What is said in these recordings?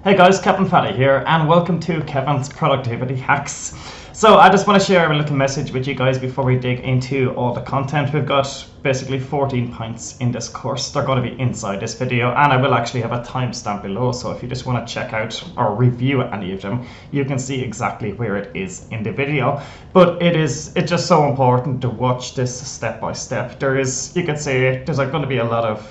Hey guys, Kevin Fatty here, and welcome to Kevin's Productivity Hacks. So I just want to share a little message with you guys before we dig into all the content. We've got basically 14 points in this course. They're going to be inside this video, and I will actually have a timestamp below, so if you just want to check out or review any of them, you can see exactly where it is in the video. But it's just so important to watch this step by step. You could say there's going to be a lot of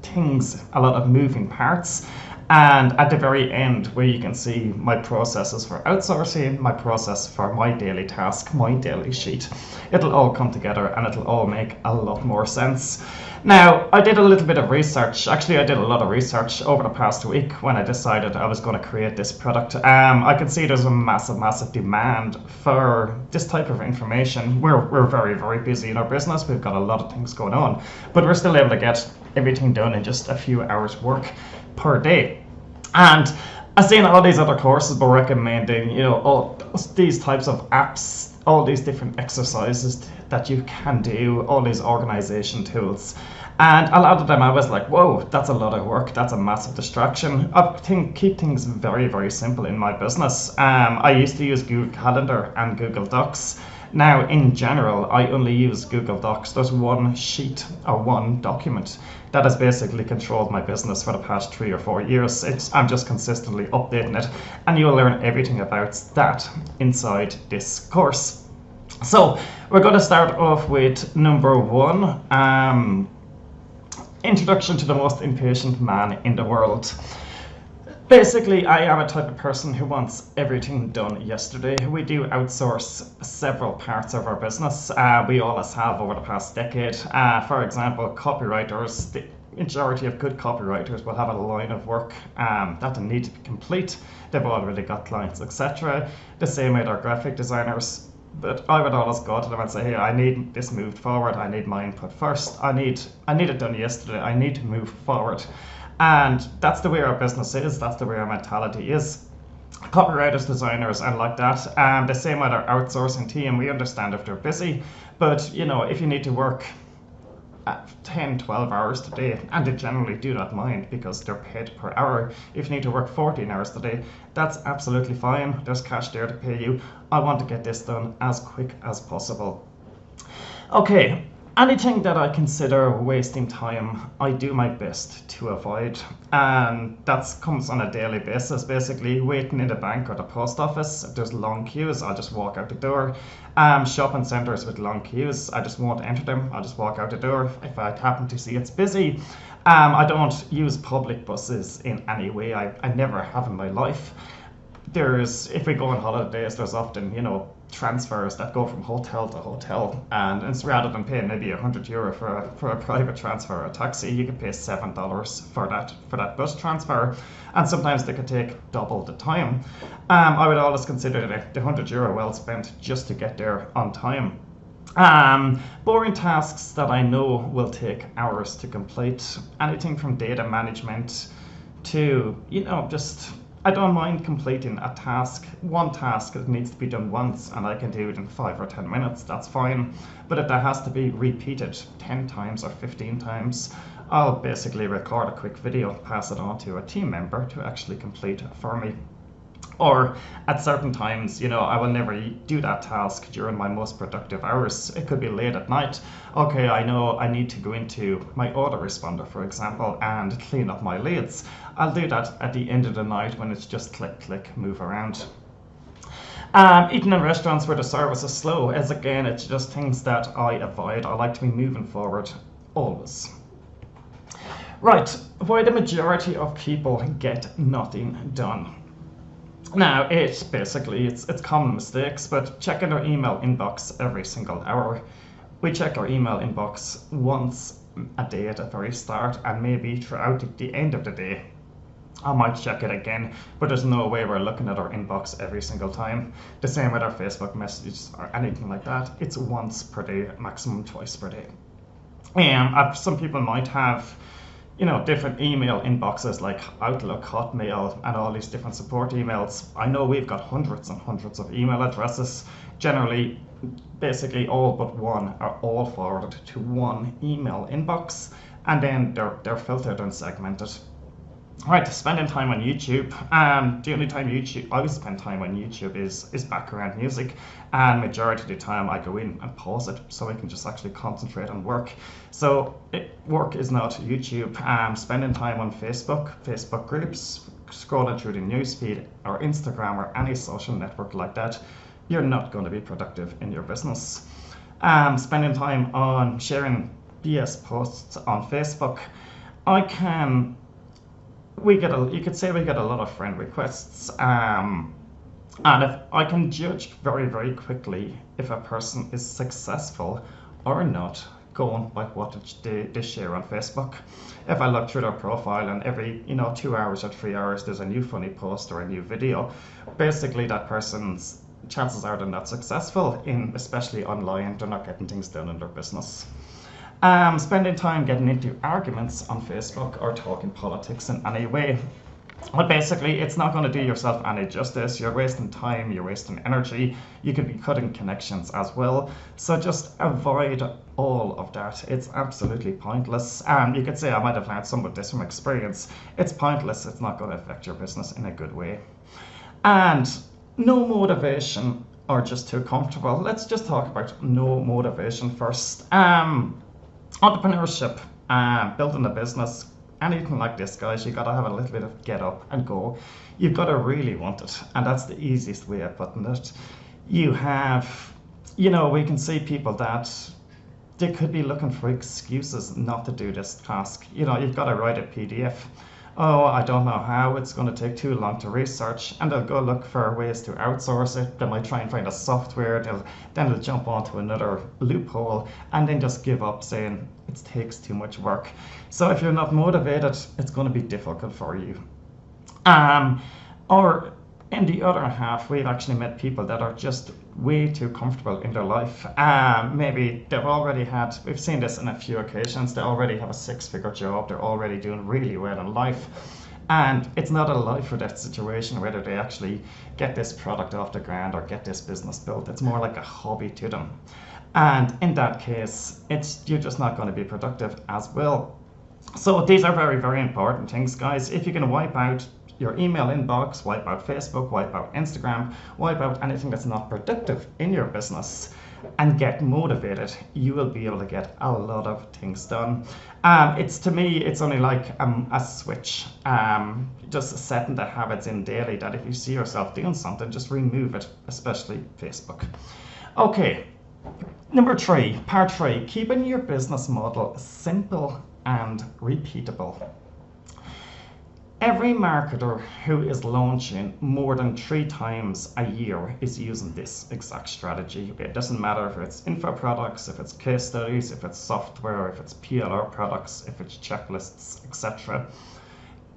things, a lot of moving parts. And at the very end, where you can see my processes for outsourcing, my process for my daily task, my daily sheet, it'll all come together and it'll all make a lot more sense. Now, I did a little bit of research. Actually, I did a lot of research over the past week when I decided I was going to create this product. I can see there's a massive demand for this type of information. We're very, very busy in our business. We've got a lot of things going on, but we're still able to get everything done in just a few hours work per day. And I've seen all these other courses were recommending, all these types of apps, all these different exercises that you can do, all these organization tools. And a lot of them I was like, whoa, that's a lot of work. That's a massive distraction. I keep things very, very simple in my business. I used to use Google Calendar and Google Docs. Now, in general, I only use Google Docs. There's one sheet or one document that has basically controlled my business for the past 3 or 4 years. I'm just consistently updating it, and you'll learn everything about that inside this course. So we're going to start off with number 1, introduction to the most impatient man in the world. Basically, I am a type of person who wants everything done yesterday. We do outsource several parts of our business. We always have over the past decade. For example, copywriters, the majority of good copywriters will have a line of work that they need to be complete. They've already got clients, etc. The same with our graphic designers. But I would always go to them and say, hey, I need this moved forward. I need my input first. I need it done yesterday. I need to move forward. And that's the way our business is. That's the way our mentality is. Copywriters, designers, and like that. The same with our outsourcing team. We understand if they're busy, but if you need to work 10, 12 hours today, and they generally do not mind because they're paid per hour. If you need to work 14 hours today, that's absolutely fine. There's cash there to pay you. I want to get this done as quick as possible. Okay. Anything that I consider wasting time, I do my best to avoid. And that comes on a daily basis, basically waiting in the bank or the post office. If there's long queues, I'll just walk out the door. Shopping centres with long queues, I just won't enter them. I'll just walk out the door if I happen to see it's busy. I don't use public buses in any way. I never have in my life. If we go on holidays, there's often, transfers that go from hotel to hotel, and it's rather than paying maybe €100 for a private transfer or a taxi, you could pay $7 for that bus transfer, and sometimes they could take double the time. I would always consider the €100 well spent just to get there on time. Boring tasks that I know will take hours to complete, anything from data management to I don't mind completing one task that needs to be done once, and I can do it in 5 or 10 minutes, that's fine. But if that has to be repeated 10 times or 15 times, I'll basically record a quick video, pass it on to a team member to actually complete it for me. Or at certain times, I will never do that task during my most productive hours. It could be late at night. Okay, I know I need to go into my autoresponder, for example, and clean up my leads. I'll do that at the end of the night when it's just click, click, move around. Eating in restaurants where the service is slow, it's just things that I avoid. I like to be moving forward, always. Right, why the majority of people get nothing done. Now, it's common mistakes, but checking our email inbox every single hour. We check our email inbox once a day at the very start, and maybe throughout the end of the day. I might check it again, but there's no way we're looking at our inbox every single time. The same with our Facebook messages or anything like that. It's once per day, maximum twice per day. Some people might have different email inboxes like Outlook, Hotmail, and all these different support emails. I know we've got hundreds and hundreds of email addresses. Generally, basically all but one are all forwarded to one email inbox, and then they're filtered and segmented. Right, spending time on YouTube. The only time I spend time on YouTube is background music, and majority of the time I go in and pause it so I can just actually concentrate on work. So work is not YouTube. Spending time on Facebook groups, scrolling through the newsfeed or Instagram or any social network like that, you're not going to be productive in your business. Spending time on sharing BS posts on Facebook, I can. You could say we get a lot of friend requests, and if I can judge very, very quickly if a person is successful or not, going by what they share on Facebook. If I look through their profile and every 2 hours or 3 hours there's a new funny post or a new video, basically that person's chances are they're not successful especially online. They're not getting things done in their business. Spending time getting into arguments on Facebook or talking politics in any way. But basically, it's not going to do yourself any justice. You're wasting time, you're wasting energy, you could be cutting connections as well. So just avoid all of that. It's absolutely pointless. You could say I might have learned some of this from experience. It's pointless, it's not going to affect your business in a good way. And no motivation or just too comfortable. Let's just talk about no motivation first. Entrepreneurship, building a business, anything like this, guys, you got to have a little bit of get up and go. You've got to really want it, and that's the easiest way of putting it. We can see people that they could be looking for excuses not to do this task. You've got to write a PDF. Oh, I don't know how, it's going to take too long to research, and they'll go look for ways to outsource it. They might try and find a software, then they'll jump onto another loophole, and then just give up saying it takes too much work. So if you're not motivated, it's going to be difficult for you. Or in the other half, we've actually met people that are just way too comfortable in their life. Maybe we've seen this on a few occasions, they already have a 6-figure job, they're already doing really well in life. And it's not a life or death situation whether they actually get this product off the ground or get this business built. It's more like a hobby to them. And in that case, you're just not going to be productive as well. So these are very, very important things, guys. If you can wipe out your email inbox, wipe out Facebook, wipe out Instagram, wipe out anything that's not productive in your business and get motivated, you will be able to get a lot of things done. To me, it's only like a switch, just setting the habits in daily that if you see yourself doing something, just remove it, especially Facebook. Okay, part 3, keeping your business model simple and repeatable. Every marketer who is launching more than 3 times a year is using this exact strategy. It doesn't matter if it's info products, if it's case studies, if it's software, if it's PLR products, if it's checklists, etc.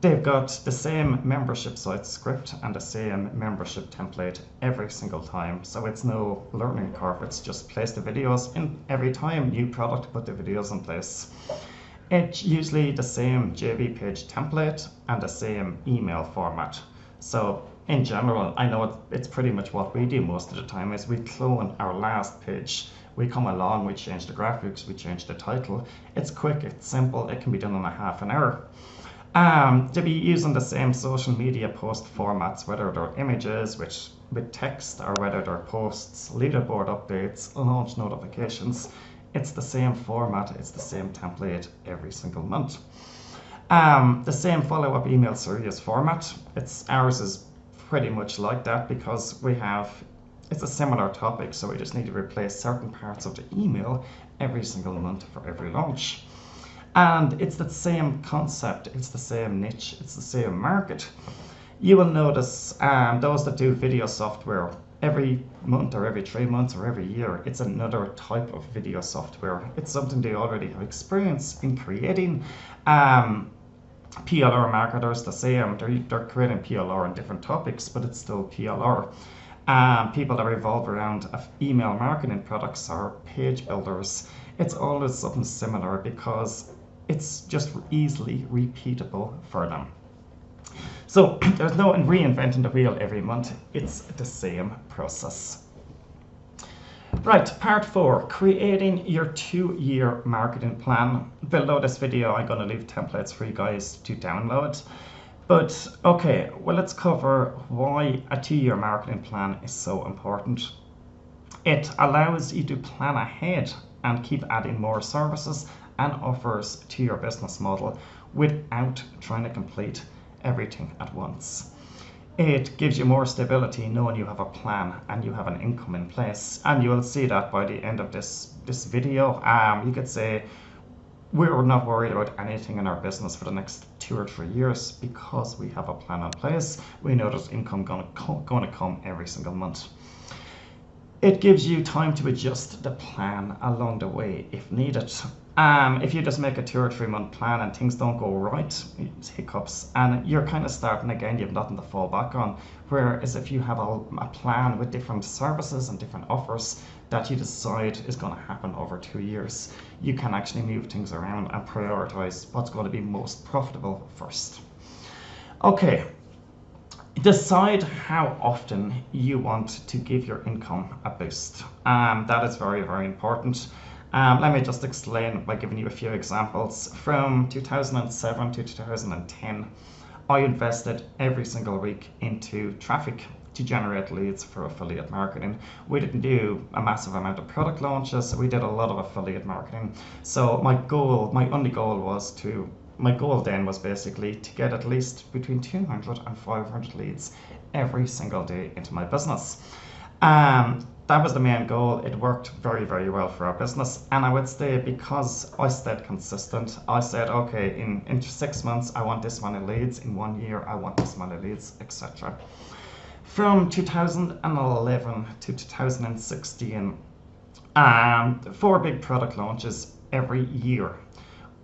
They've got the same membership site script and the same membership template every single time. So it's no learning curve, it's just place the videos in every time, new product, put the videos in place. It's usually the same JB page template and the same email format. So in general, I know it's pretty much what we do most of the time is we clone our last page. We come along, we change the graphics, we change the title. It's quick, it's simple, it can be done in a half an hour. To be using the same social media post formats, whether they're images with text or whether they're posts, leaderboard updates, launch notifications. It's the same format, it's the same template every single month. The same follow-up email series format. Ours is pretty much like that because it's a similar topic, so we just need to replace certain parts of the email every single month for every launch. And it's the same concept, it's the same niche, it's the same market. You will notice those that do video software, every month or every 3 months or every year, it's another type of video software. It's something they already have experience in creating. PLR marketers, the same, they're creating PLR on different topics, but it's still PLR. People that revolve around email marketing products or page builders, it's always something similar because it's just easily repeatable for them. So there's no reinventing the wheel every month, it's the same process. Right, part 4, creating your 2-year marketing plan. Below this video, I'm going to leave templates for you guys to download. But okay, well, let's cover why a 2-year marketing plan is so important. It allows you to plan ahead and keep adding more services and offers to your business model without trying to complete everything at once. It gives you more stability knowing you have a plan and you have an income in place. And you will see that by the end of this video. You could say we're not worried about anything in our business for the next 2 or 3 years because we have a plan in place. We know there's income going to come every single month. It gives you time to adjust the plan along the way if needed. If you just make a 2 or 3 month plan and things don't go right, it's hiccups, and you're kind of starting again, you have nothing to fall back on. Whereas if you have a plan with different services and different offers that you decide is going to happen over 2 years, you can actually move things around and prioritize what's going to be most profitable first. Okay. Decide how often you want to give your income a boost. That is very, very important. Let me just explain by giving you a few examples. From 2007 to 2010, I invested every single week into traffic to generate leads for affiliate marketing. We didn't do a massive amount of product launches. We did a lot of affiliate marketing. So my goal then was basically to get at least between 200 and 500 leads every single day into my business. That was the main goal. It worked very, very well for our business. And I would say because I stayed consistent, I said, okay, in 6 months, I want this many leads. In 1 year, I want this many leads, etc. From 2011 to 2016, 4 big product launches every year.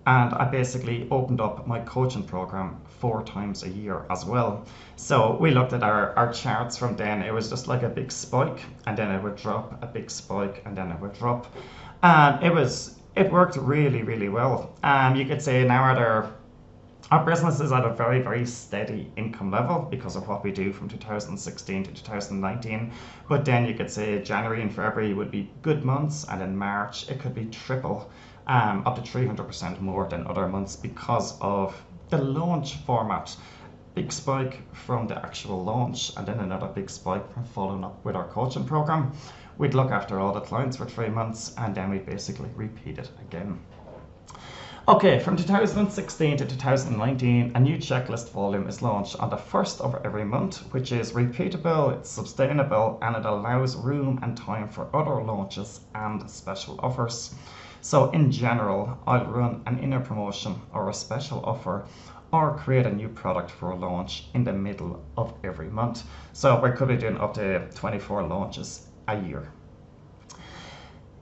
And I basically opened up my coaching program 4 times a year as well. So we looked at our charts from then. It was just like a big spike, and then it would drop, a big spike, and then it would drop. And it worked really, really well. You could say now our business is at a very, very steady income level because of what we do from 2016 to 2019. But then you could say January and February would be good months, and in March it could be triple. Up to 300% more than other months because of the launch format. Big spike from the actual launch, and then another big spike from following up with our coaching program. We'd look after all the clients for 3 months, and then we basically repeat it again. Okay, from 2016 to 2019, a new checklist volume is launched on the first of every month, which is repeatable, it's sustainable, and it allows room and time for other launches and special offers. So in general, I'll run an inner promotion or a special offer or create a new product for a launch in the middle of every month. So we could be doing up to 24 launches a year.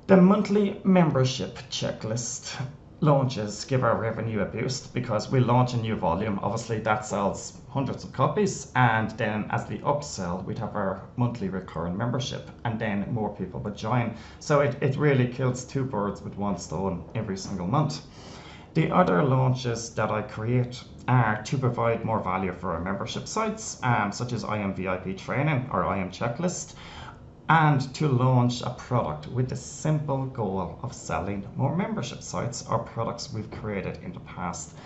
The monthly membership checklist launches give our revenue a boost because we launch a new volume. Obviously that sells hundreds of copies, and then as the upsell we'd have our monthly recurring membership, and then more people would join. So it really kills 2 birds with 1 stone every single month. The other launches that I create are to provide more value for our membership sites, such as IM VIP training or IM checklist, and to launch a product with the simple goal of selling more membership sites or products we've created in the past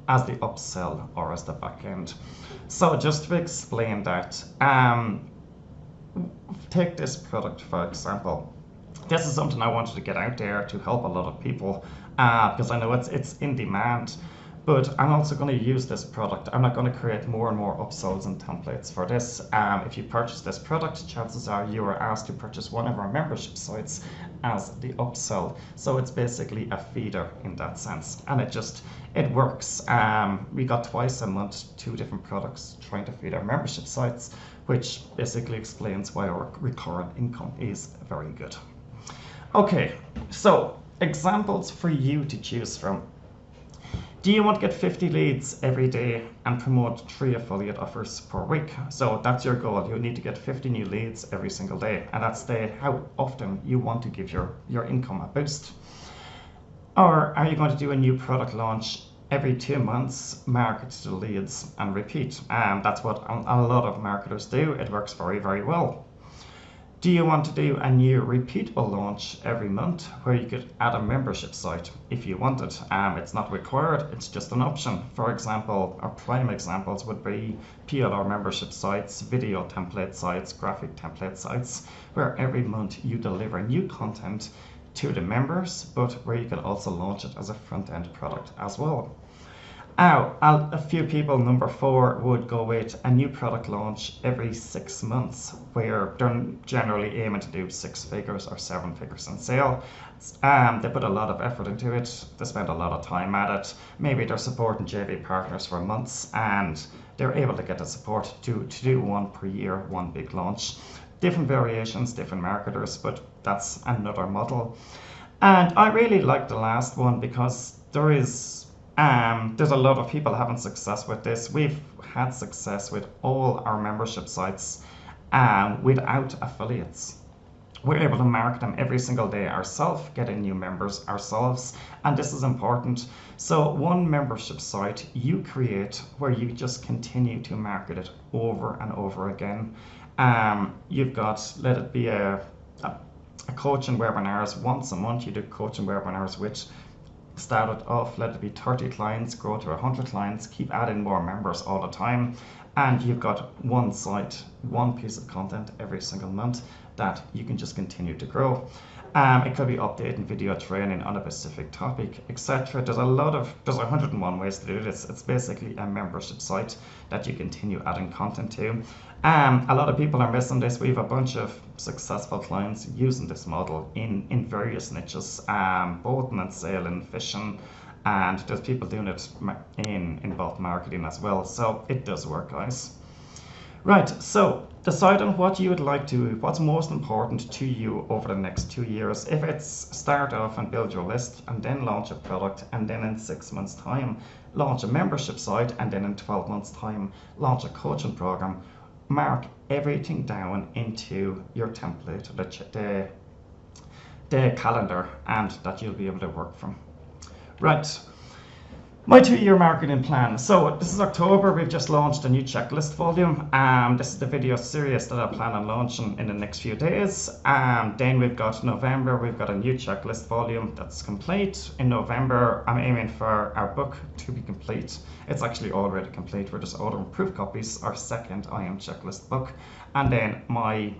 as the upsell or as the back end. So just to explain that, take this product for example. This is something I wanted to get out there to help a lot of people because I know it's in demand. But I'm also going to use this product. I'm not going to create more and more upsells and templates for this. If you purchase this product, chances are you are asked to purchase one of our membership sites as the upsell. So it's basically a feeder in that sense. And it works. We got twice a month 2 different products trying to feed our membership sites, which basically explains why our recurrent income is very good. Okay, so examples for you to choose from. Do you want to get 50 leads every day and promote 3 affiliate offers per week? So that's your goal. You need to get 50 new leads every single day, and that's how often you want to give your income a boost. Or are you going to do a new product launch every 2 months, market to the leads and repeat? That's what a lot of marketers do. It works very, very well. Do you want to do a new repeatable launch every month where you could add a membership site if you wanted? It's not required, it's just an option. For example, our prime examples would be PLR membership sites, video template sites, graphic template sites, where every month you deliver new content to the members, but where you can also launch it as a front-end product as well. Now, a few people, number 4, would go with a new product launch every 6 months, where they're generally aiming to do 6 figures or 7 figures in sale. They put a lot of effort into it, they spend a lot of time at it. Maybe they're supporting JV partners for months and they're able to get the support to do one per year, one big launch. Different variations, different marketers, but that's another model. And I really like the last one because there's a lot of people having success with this. We've had success with all our membership sites without affiliates. We're able to market them every single day ourselves, getting new members ourselves, and this is important. So one membership site you create where you just continue to market it over and over again. You've got, let it be a coaching webinars once a month. You do coaching webinars which started off, let it be 30 clients, grow to 100 clients, keep adding more members all the time, and you've got one site, one piece of content every single month that you can just continue to grow. It could be updating video training on a specific topic, etc. There's 101 ways to do this. It's basically a membership site that you continue adding content to. A lot of people are missing this. We have a bunch of successful clients using this model in various niches, both in sale and fishing, and there's people doing it in both marketing as well. So it does work, guys. Right, so decide on what you would like to, what's most important to you over the next 2 years. If it's start off and build your list and then launch a product, and then in 6 months time launch a membership site, and then in 12 months time launch a coaching program, mark everything down into your template, the calendar, and that you'll be able to work from. Right. My 2-year marketing plan. So this is October. We've just launched a new checklist volume. This is the video series that I plan on launching in the next few days. Then we've got November. We've got a new checklist volume that's complete. In November, I'm aiming for our book to be complete. It's actually already complete. We're just ordering proof copies, our second I Am Checklist book. And then my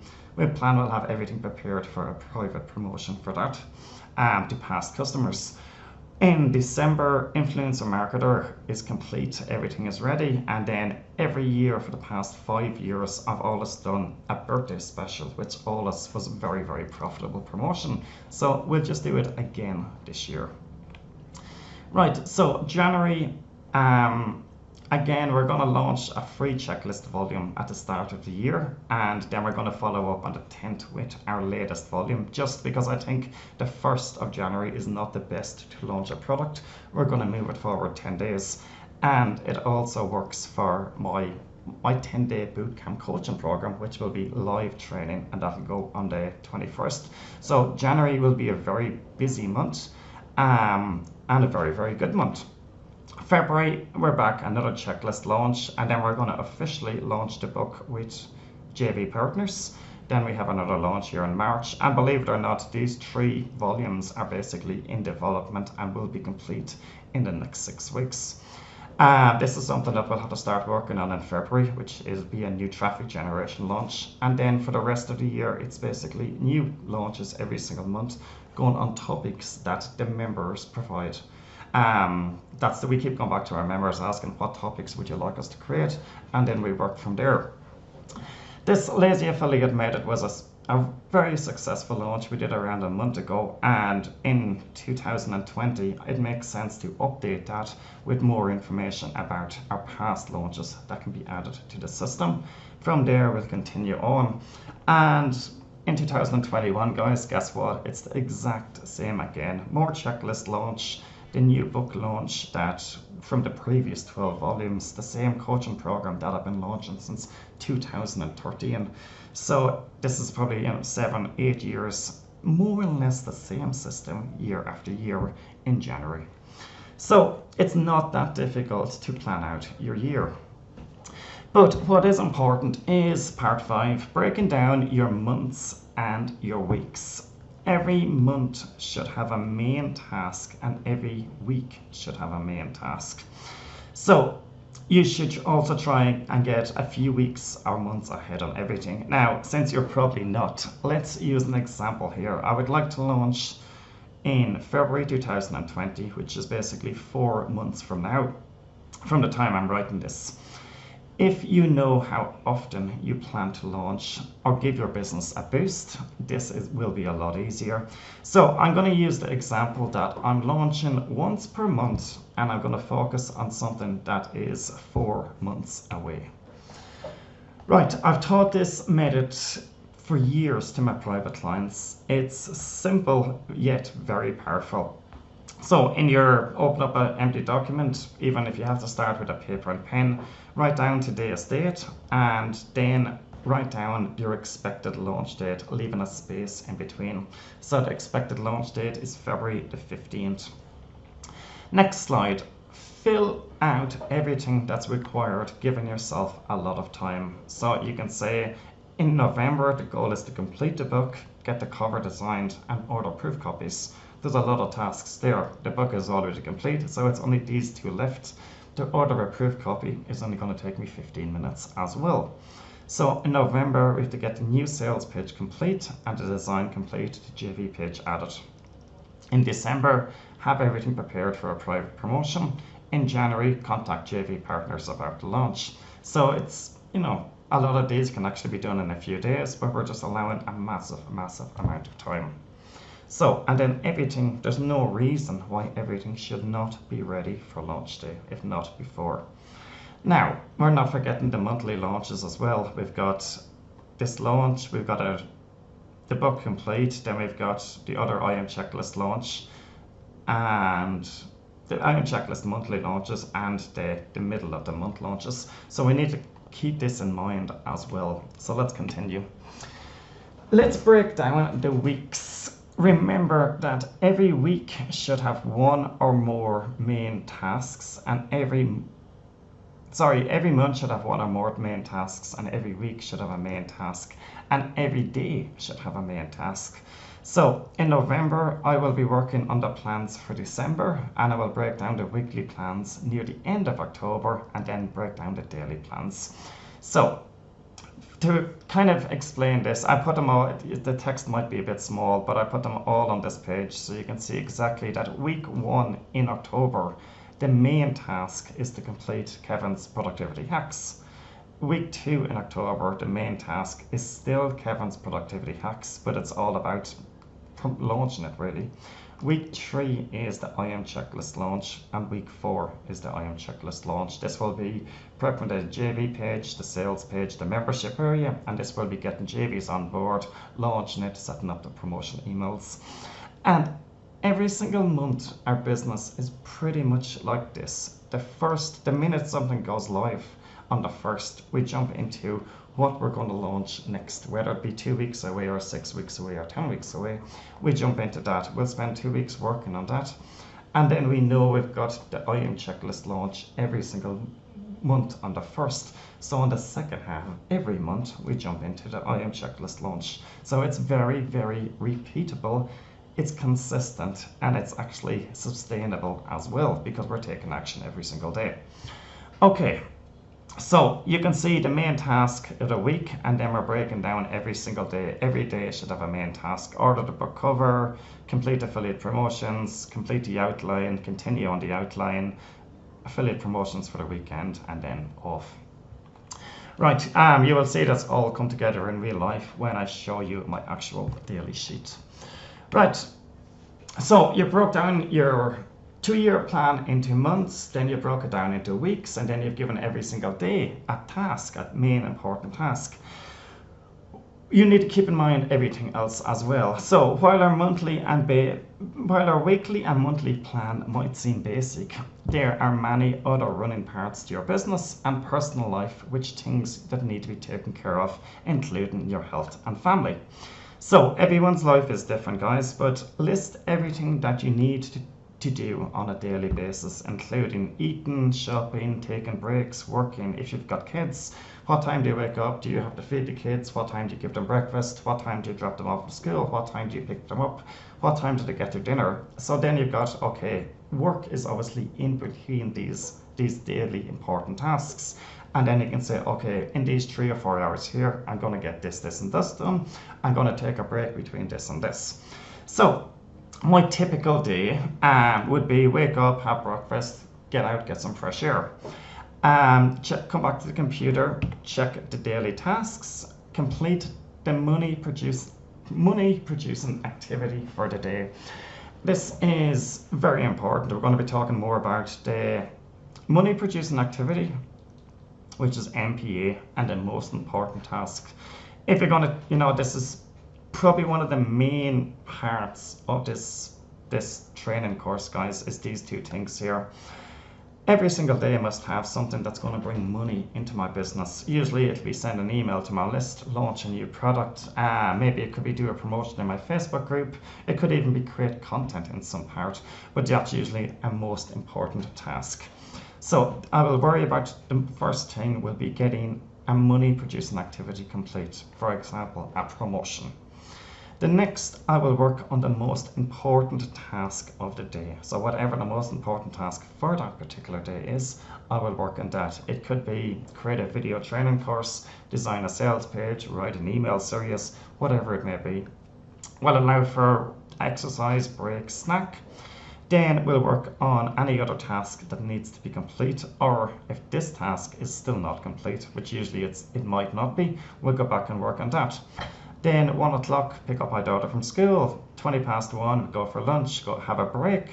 plan will have everything prepared for a private promotion for that to past customers. In December, Influencer Marketer is complete, everything is ready, and then every year for the past 5 years I've always done a birthday special, which always was a very, very profitable promotion. So we'll just do it again this year. Right, so January, again, we're going to launch a free checklist volume at the start of the year, and then we're going to follow up on the 10th with our latest volume, just because I think the 1st of January is not the best to launch a product. We're going to move it forward 10 days, and it also works for my 10-day bootcamp coaching program, which will be live training, and that'll go on the 21st. So January will be a very busy month and a very, very good month. February, we're back, another checklist launch, and then we're going to officially launch the book with JV Partners. Then we have another launch here in March, and believe it or not, these 3 volumes are basically in development and will be complete in the next 6 weeks. This is something that we'll have to start working on in February, which is be a new traffic generation launch. And then for the rest of the year, it's basically new launches every single month, going on topics that the members provide. We keep going back to our members asking what topics would you like us to create, and then we work from there. This Lazy Affiliate Made It was a very successful launch we did around a month ago, and in 2020 it makes sense to update that with more information about our past launches that can be added to the system. From there we'll continue on, and in 2021, guys, guess what? It's the exact same again. More checklist launch, the new book launch that from the previous 12 volumes, the same coaching program that I've been launching since 2013. So this is probably 7-8 years, more or less the same system year after year in January. So it's not that difficult to plan out your year. But what is important is part 5, breaking down your months and your weeks. Every month should have a main task and every week should have a main task. So you should also try and get a few weeks or months ahead on everything. Now, since you're probably not, let's use an example here. I would like to launch in February 2020, which is basically 4 months from now, from the time I'm writing this. If you know how often you plan to launch or give your business a boost, will be a lot easier. So I'm going to use the example that I'm launching once per month and I'm going to focus on something that is 4 months away. Right, I've taught this method for years to my private clients. It's simple yet very powerful. So open up an empty document, even if you have to start with a paper and pen, write down today's date and then write down your expected launch date, leaving a space in between. So the expected launch date is February the 15th. Next slide. Fill out everything that's required, giving yourself a lot of time. So you can say in November, the goal is to complete the book, get the cover designed and order proof copies. There's a lot of tasks there. The book is already complete, so it's only these 2 left. To order a proof copy is only going to take me 15 minutes as well. So in November, we have to get the new sales page complete and the design complete, the JV page added. In December, have everything prepared for a private promotion. In January, contact JV partners about the launch. So it's, a lot of these can actually be done in a few days, but we're just allowing a massive amount of time. So, and then there's no reason why everything should not be ready for launch day, if not before. Now, we're not forgetting the monthly launches as well. We've got this launch, we've got the book complete, then we've got the other I Am Checklist launch, and the I Am Checklist monthly launches, and the middle of the month launches. So we need to keep this in mind as well. So let's continue. Let's break down the weeks. Remember that every week should have 1 or more main tasks, and every month should have 1 or more main tasks, and every week should have a main task, and every day should have a main task. So in November, I will be working on the plans for December, and I will break down the weekly plans near the end of October, and then break down the daily plans. So to kind of explain this, I put them all, the text might be a bit small, but I put them all on this page so you can see exactly that week 1 in October, the main task is to complete Kevin's productivity hacks. Week 2 in October, the main task is still Kevin's productivity hacks, but it's all about launching it really. Week 3 is the I Am Checklist launch, and week 4 is the I Am Checklist launch. This will be prepping the JV page, the sales page, the membership area, and this will be getting JVs on board, launching it, setting up the promotion emails. And every single month, our business is pretty much like this. The minute something goes live on the 1st, we jump into what we're going to launch next, whether it be 2 weeks away or 6 weeks away or 10 weeks away. We jump into that. We'll spend 2 weeks working on that. And then we know we've got the I Am Checklist launch every single month on the 1st. So on the second half of every month, we jump into the I Am Checklist launch. So it's very, very repeatable. It's consistent, and it's actually sustainable as well, because we're taking action every single day. Okay. So you can see the main task of the week, and then we're breaking down every single day. Every day should have a main task. Order the book cover, complete affiliate promotions, complete the outline, continue on the outline, affiliate promotions for the weekend, and then off. Right, you will see that's all come together in real life when I show you my actual daily sheet. Right, so you broke down your 2-year plan into months, then you broke it down into weeks, and then you've given every single day a task, a main important task. You need to keep in mind everything else as well. So while our weekly and monthly plan might seem basic, there are many other running parts to your business and personal life, things that need to be taken care of, including your health and family. So everyone's life is different, guys, but list everything that you need to do on a daily basis, including eating, shopping, taking breaks, working, if you've got kids, What time do you wake up? Do you have to feed the kids? What time do you give them breakfast? What time do you drop them off at school? What time do you pick them up? What time do they get their dinner? So then you've got, okay, work is obviously in between these daily important tasks. And then you can say, okay, in these 3 or 4 hours here, I'm going to get this, and this done. I'm going to take a break between this and this. So my typical day would be wake up, have breakfast, get out, get some fresh air. Come back to the computer, check the daily tasks, complete the money producing activity for the day. This is very important. We're going to be talking more about the money producing activity, which is MPA, and the most important task. If you're going to, this is probably one of the main parts of this training course, guys, is these 2 things here. Every single day I must have something that's going to bring money into my business. Usually it'll be send an email to my list, launch a new product. Maybe it could be do a promotion in my Facebook group. It could even be create content in some part, but that's usually a most important task. So I will worry about the first thing will be getting a money producing activity complete. For example, a promotion. The next, I will work on the most important task of the day. So whatever the most important task for that particular day is, I will work on that. It could be create a video training course, design a sales page, write an email series, whatever it may be. We'll allow for exercise, break, snack. Then we'll work on any other task that needs to be complete, or if this task is still not complete, which usually it might not be, we'll go back and work on that. Then 1 o'clock, pick up my daughter from school. 20 past 1, go for lunch, go have a break.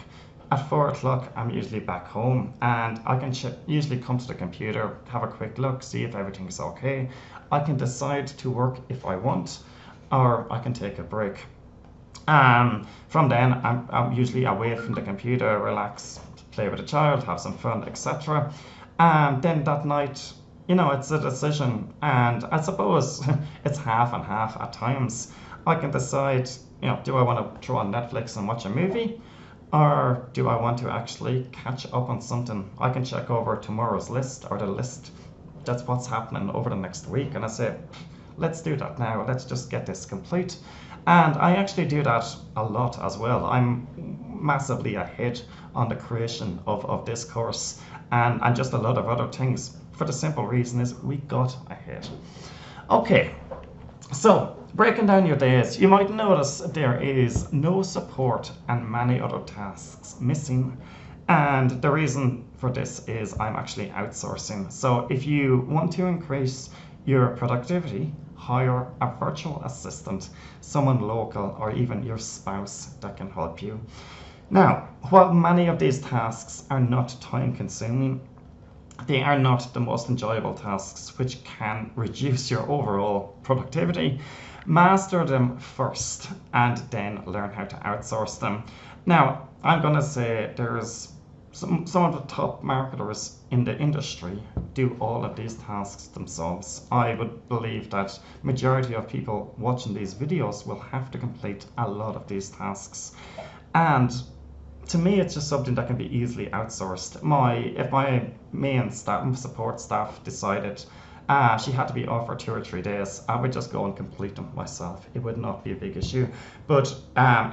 At 4 o'clock, I'm usually back home, and I can usually come to the computer, have a quick look, see if everything's okay. I can decide to work if I want, or I can take a break. From then, I'm usually away from the computer, relax, play with a child, have some fun, etc. And then that night, it's a decision, and I suppose it's half and half at times. I can decide, do I want to throw on Netflix and watch a movie, or do I want to actually catch up on something? I can check over tomorrow's list, or the list that's what's happening over the next week, and I say, let's do that now. Let's just get this complete. And I actually do that a lot as well. I'm massively ahead on the creation of this course and just a lot of other things, for the simple reason is we got ahead. Okay, so breaking down your days, you might notice there is no support and many other tasks missing. And the reason for this is I'm actually outsourcing. So if you want to increase your productivity, hire a virtual assistant, someone local, or even your spouse that can help you. Now, while many of these tasks are not time consuming, they are not the most enjoyable tasks, which can reduce your overall productivity. Master them first and then learn how to outsource them. Now, I'm going to say there's some of the top marketers in the industry do all of these tasks themselves. I would believe that majority of people watching these videos will have to complete a lot of these tasks. And to me, it's just something that can be easily outsourced. If my main support staff decided she had to be off for 2 or 3 days, I would just go and complete them myself. It would not be a big issue. But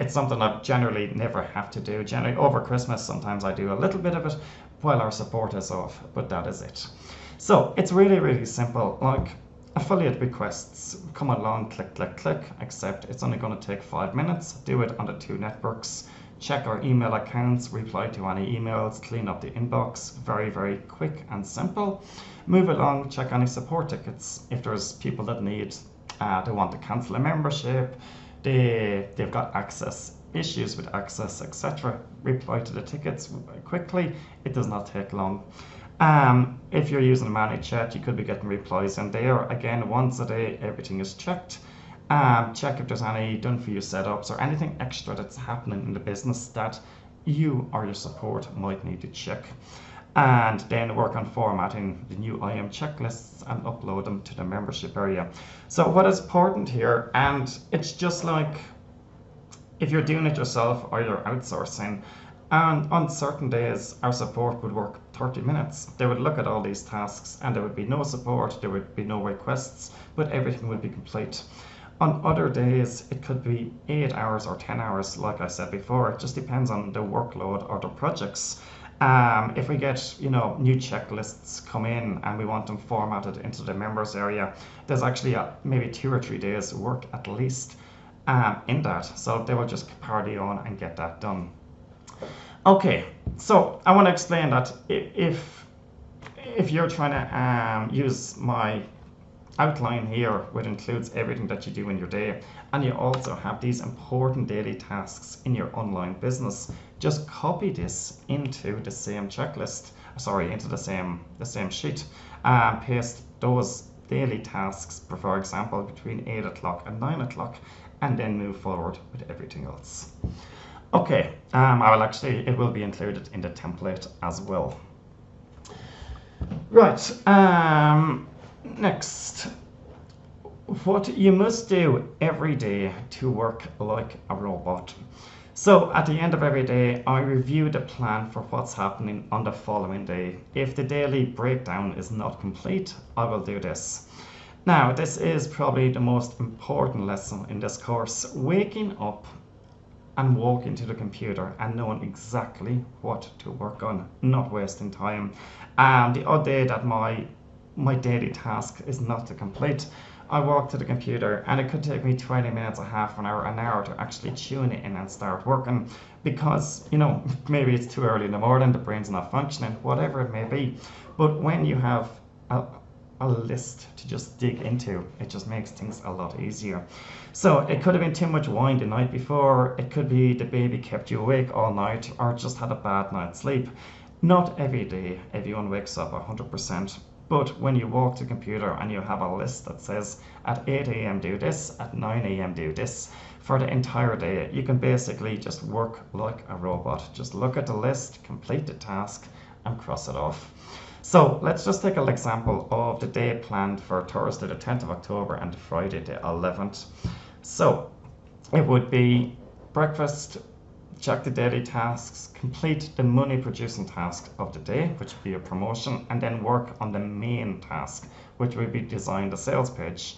it's something I generally never have to do. Generally, over Christmas, sometimes I do a little bit of it while our support is off, but that is it. So it's really, really simple. Like affiliate requests, come along, click, click, click, accept. It's only going to take 5 minutes. Do it on the 2 networks. Check our email accounts, reply to any emails, clean up the inbox. Very, very quick and simple. Move along, check any support tickets. If there's people that need, they want to cancel a membership, they've got access, issues with access, etc. Reply to the tickets quickly. It does not take long. If you're using ManyChat, you could be getting replies in there. Again, once a day, everything is checked. Check if there's any done for you setups or anything extra that's happening in the business that you or your support might need to check. And then work on formatting the new IM checklists and upload them to the membership area. So what is important here, and it's just like if you're doing it yourself or you're outsourcing, And on certain days, our support would work 30 minutes. They would look at all these tasks and there would be no support, there would be no requests, but everything would be complete. On other days, it could be 8 hours or 10 hours, like I said before. It just depends on the workload or the projects. If we get, new checklists come in and we want them formatted into the members area, there's actually maybe 2 or 3 days work at least in that. So they will just party on and get that done. Okay, so I want to explain that if you're trying to use my outline here, which includes everything that you do in your day, and you also have these important daily tasks in your online business, just copy this into the same checklist, into the same sheet, and paste those daily tasks, for example, between 8 o'clock and 9 o'clock, and then move forward with everything else. Okay, it will be included in the template as well. Right, next, what you must do every day to work like a robot. So at the end of every day, I review the plan for what's happening on the following day. If the daily breakdown is not complete, I will do this. Now, this is probably the most important lesson in this course. Waking up and walking to the computer and knowing exactly what to work on, not wasting time. The odd day that my daily task is not to complete, I walk to the computer and it could take me 20 minutes, a half an hour to actually tune it in and start working, because maybe it's too early in the morning, the brain's not functioning, whatever it may be. But when you have a list to just dig into, it just makes things a lot easier. So it could have been too much wine the night before, it could be the baby kept you awake all night, or just had a bad night's sleep. Not every day everyone wakes up 100%, but when you walk to the computer and you have a list that says at 8 a.m. do this, at 9 a.m. do this, for the entire day, you can basically just work like a robot. Just look at the list, complete the task, and cross it off. So let's just take an example of the day planned for Thursday the 10th of October and Friday the 11th. So it would be breakfast, check the daily tasks, complete the money producing task of the day, which would be a promotion, and then work on the main task, which would be design the sales page.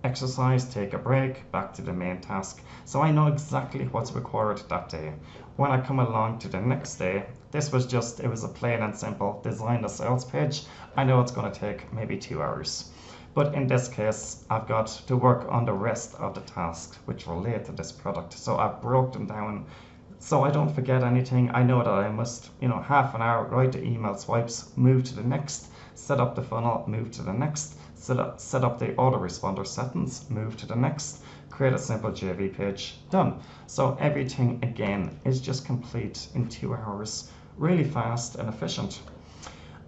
Exercise, take a break, back to the main task. So I know exactly what's required that day. When I come along to the next day, it was a plain and simple design the sales page. I know it's going to take maybe 2 hours. But in this case, I've got to work on the rest of the tasks which relate to this product. So I've broke them down so I don't forget anything. I know that I must, half an hour, write the email swipes, move to the next, set up the funnel, move to the next, set up the autoresponder settings, move to the next, create a simple JV page, done. So everything again is just complete in 2 hours, really fast and efficient.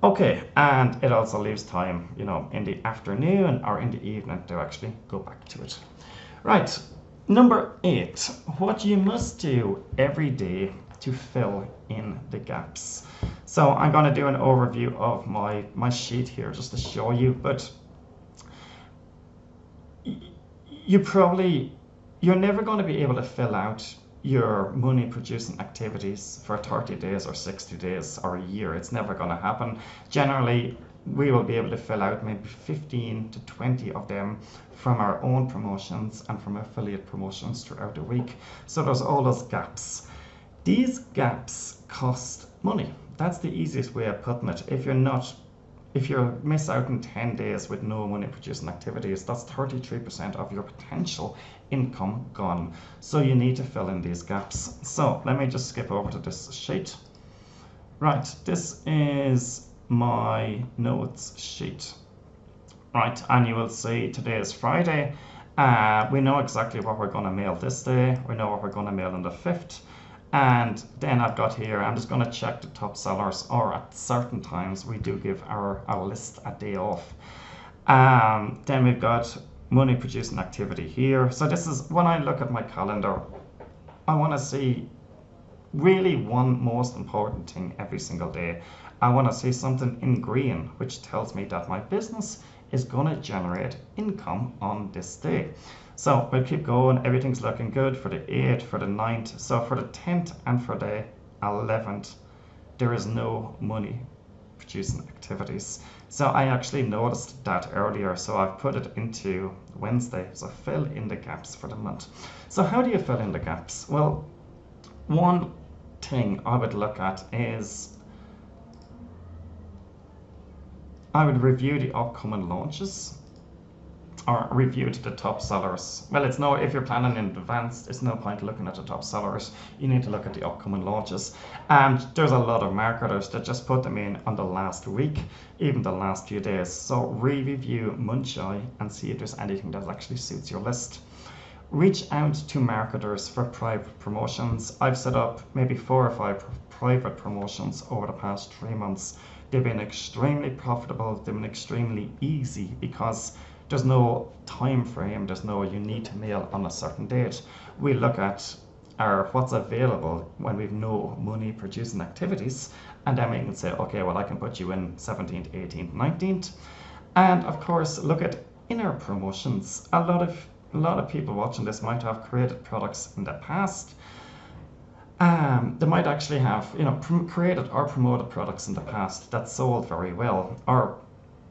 Okay, and it also leaves time, in the afternoon or in the evening to actually go back to it. Right, number 8, what you must do every day to fill in the gaps. So I'm going to do an overview of my sheet here just to show you, but you're never going to be able to fill out your money producing activities for 30 days or 60 days or a year. It's never going to happen. Generally, we will be able to fill out maybe 15 to 20 of them from our own promotions and from affiliate promotions throughout the week. So there's all those gaps. These gaps cost money. That's the easiest way of putting it. If you miss out in 10 days with no money producing activities, that's 33% of your potential income gone. So you need to fill in these gaps. So let me just skip over to this sheet. Right, this is my notes sheet. Right, and you will see today is Friday. We know exactly what we're going to mail this day. We know what we're going to mail on the 5th. And then I've got here, I'm just going to check the top sellers, or at certain times we do give our list a day off. Then we've got money producing activity here. So this is when I look at my calendar, I want to see really one most important thing every single day. I want to see something in green, which tells me that my business is going to generate income on this day. So we'll keep going. Everything's looking good for the 8th, for the 9th. So for the 10th and for the 11th, there is no money producing activities. So I actually noticed that earlier, so I've put it into Wednesday. So fill in the gaps for the month. So how do you fill in the gaps? Well, one thing I would look at is I would review the upcoming launches or review the top sellers. Well, it's no, if you're planning in advance, it's no point looking at the top sellers. You need to look at the upcoming launches. And there's a lot of marketers that just put them in on the last week, even the last few days. So re-review Munchai and see if there's anything that actually suits your list. Reach out to marketers for private promotions. I've set up maybe 4 or 5 private promotions over the past 3 months. They've been extremely profitable. They've been extremely easy because there's no time frame. There's no you need to mail on a certain date. We look at what's available when we've no money producing activities, and then we can say, okay, well, I can put you in 17th, 18th, 19th. And of course, look at inner promotions. A lot of people watching this might have created products in the past. They might actually have, created or promoted products in the past that sold very well, or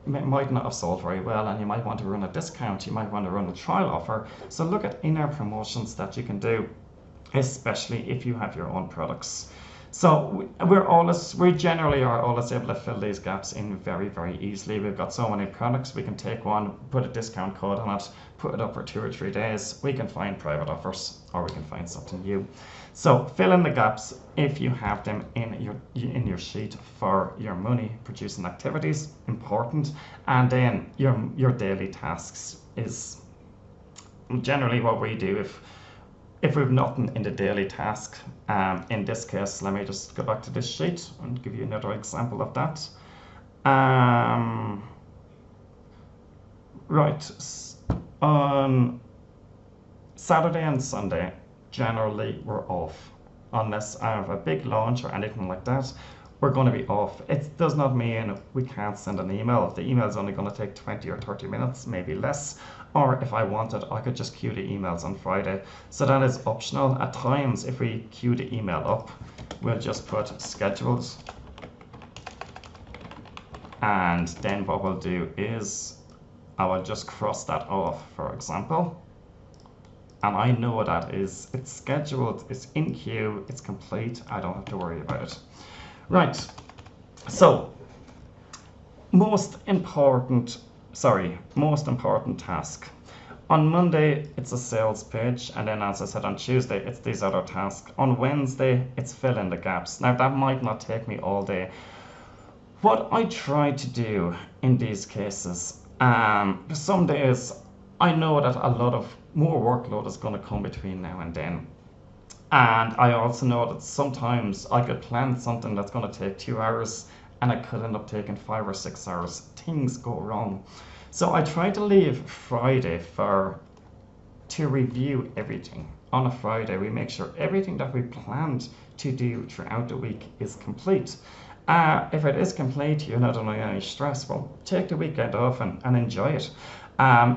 might not have sold very well, and you might want to run a discount. You might want to run a trial offer. So look at in-air promotions that you can do, especially if you have your own products. So we generally are always able to fill these gaps in very, very easily. We've got so many products. We can take one, put a discount code on it, put it up for 2 or 3 days. We can find private offers, or we can find something new. So fill in the gaps if you have them in your sheet for your money producing activities, important. And then your daily tasks is generally what we do if we've nothing in the daily task. In this case, let me just go back to this sheet and give you another example of that. Right, on Saturday and Sunday, generally we're off. Unless I have a big launch or anything like that, we're going to be off. It does not mean we can't send an email. The email is only going to take 20 or 30 minutes, maybe less. Or if I wanted, I could just queue the emails on Friday. So that is optional. At times, if we queue the email up, we'll just put scheduled. And then what we'll do is I will just cross that off, for example. And I know that it's scheduled, it's in queue, it's complete. I don't have to worry about it. Right, so most important task. On Monday, it's a sales page, and then as I said, on Tuesday, it's these other tasks. On Wednesday, it's fill in the gaps. Now, that might not take me all day. What I try to do in these cases, some days, I know that a lot of more workload is going to come between now and then. And I also know that sometimes I could plan something that's going to take 2 hours and it could end up taking 5 or 6 hours. Things go wrong. So I try to leave Friday to review everything. On a Friday, we make sure everything that we planned to do throughout the week is complete. If it is complete, you're not under any stress. Well, take the weekend off and enjoy it.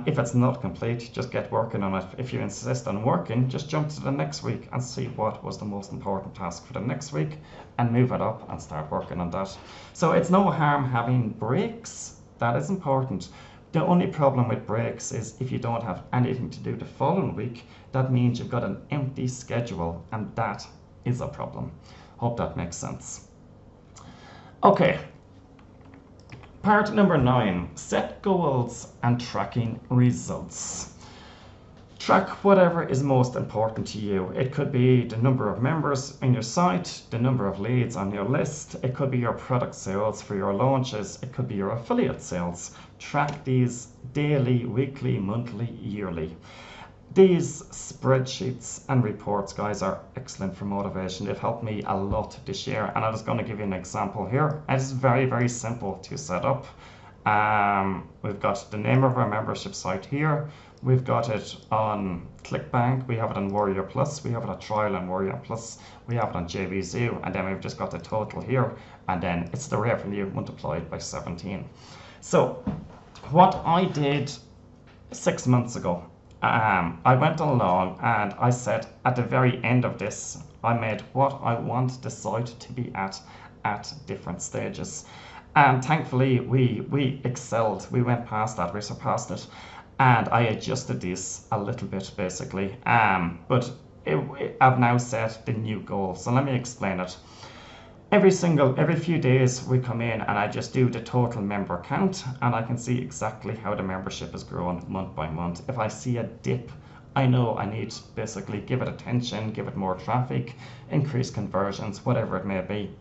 If it's not complete, just get working on it. If you insist on working, just jump to the next week and see what was the most important task for the next week and move it up and start working on that. So it's no harm having breaks. That is important. The only problem with breaks is if you don't have anything to do the following week, that means you've got an empty schedule, and that is a problem. Hope that makes sense. Okay. Part number 9, set goals and tracking results. Track whatever is most important to you. It could be the number of members in your site, the number of leads on your list. It could be your product sales for your launches. It could be your affiliate sales. Track these daily, weekly, monthly, yearly. These spreadsheets and reports, guys, are excellent for motivation. They've helped me a lot this year, and I'm just going to give you an example here. It's very, very simple to set up. We've got the name of our membership site here. We've got it on ClickBank. We have it on Warrior Plus. We have it on Trial on Warrior Plus. We have it on JVZoo, and then we've just got the total here, and then it's the revenue multiplied by 17. So what I did 6 months ago, I went along and I said at the very end of this, I made what I want the site to be at different stages. And thankfully, we excelled. We went past that, we surpassed it. And I adjusted this a little bit basically. But I've now set the new goal. So let me explain it. Every few days we come in and I just do the total member count and I can see exactly how the membership is growing month by month. If I see a dip, I know I need to basically give it attention, give it more traffic, increase conversions, whatever it may be.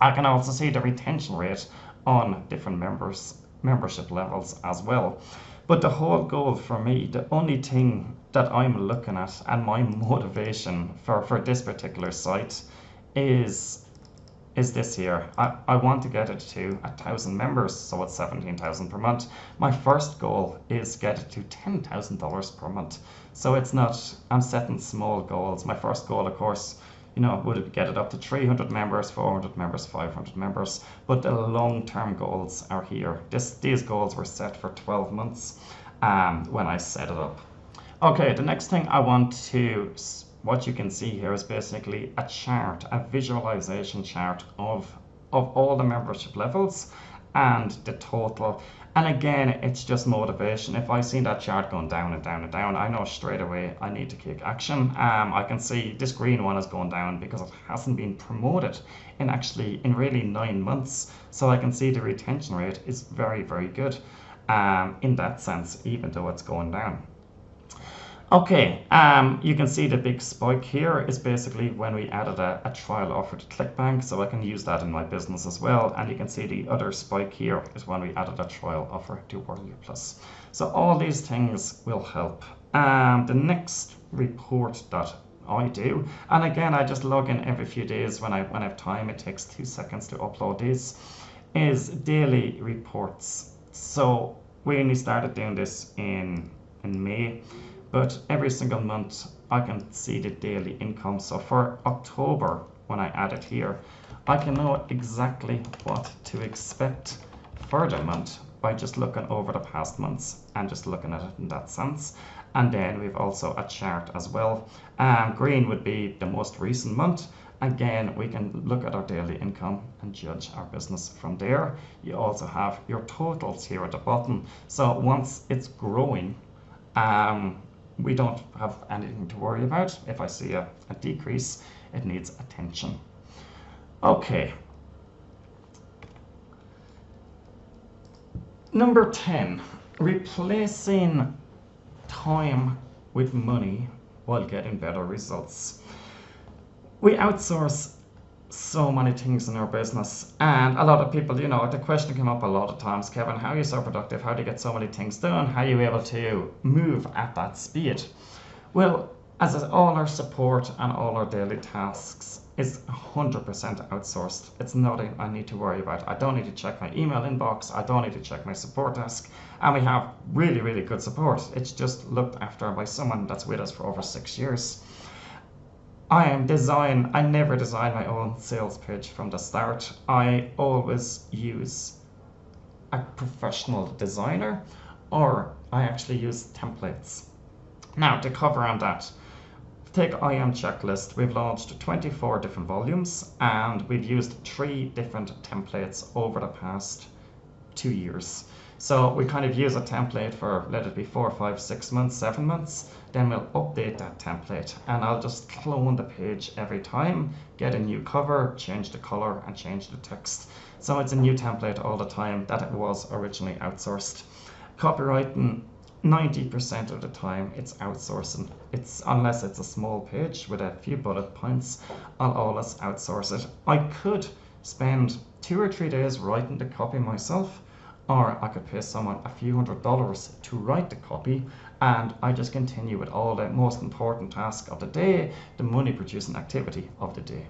I can also see the retention rate on different membership levels as well. But the whole goal for me, the only thing that I'm looking at and my motivation for this particular site is this here. I want to get it to 1,000 members, so it's 17,000 per month. My first goal is get it to $10,000 per month. So it's not, I'm setting small goals. My first goal, of course, would it get it up to 300 members, 400 members, 500 members, but the long-term goals are here. These goals were set for 12 months when I set it up. Okay, the next thing I want to, what you can see here is basically a chart, a visualization chart of all the membership levels and the total. And again, it's just motivation. If I see that chart going down and down and down, I know straight away I need to take action. I can see this green one is going down because it hasn't been promoted in really 9 months. So I can see the retention rate is very, very good in that sense, even though it's going down. Okay, you can see the big spike here is basically when we added a trial offer to ClickBank, so I can use that in my business as well. And you can see the other spike here is when we added a trial offer to Worldly Plus. So all these things will help. The next report that I do, and again, I just log in every few days when I have time. It takes 2 seconds to upload these, is daily reports. So we only started doing this in May. But every single month I can see the daily income. So for October, when I add it here, I can know exactly what to expect for the month by just looking over the past months and just looking at it in that sense. And then we've also a chart as well. Green would be the most recent month. Again, we can look at our daily income and judge our business from there. You also have your totals here at the bottom. So once it's growing, we don't have anything to worry about. If I see a decrease, it needs attention. Okay. Number 10, replacing time with money while getting better results. We outsource so many things in our business, and a lot of people, the question came up a lot of times, Kevin, how are you so productive? How do you get so many things done? How are you able to move at that speed? Well, all our support and all our daily tasks is 100% outsourced. It's nothing I need to worry about. I don't need to check my email inbox. I don't need to check my support desk. And we have really, really good support. It's just looked after by someone that's with us for over 6 years. I never design my own sales page from the start. I always use a professional designer, or I actually use templates. Now, to cover on that, take IM Checklist. We've launched 24 different volumes, and we've used 3 different templates over the past 2 years. So we kind of use a template for, let it be 4, 5, 6 months, 7 months. Then we'll update that template, and I'll just clone the page every time, get a new cover, change the color, and change the text. So it's a new template all the time that it was originally outsourced. Copywriting, 90% of the time it's outsourcing. Unless it's a small page with a few bullet points, I'll always outsource it. I could spend 2 or 3 days writing the copy myself, or I could pay someone a few $100s to write the copy, and I just continue with all the most important tasks of the day, the money producing activity of the day.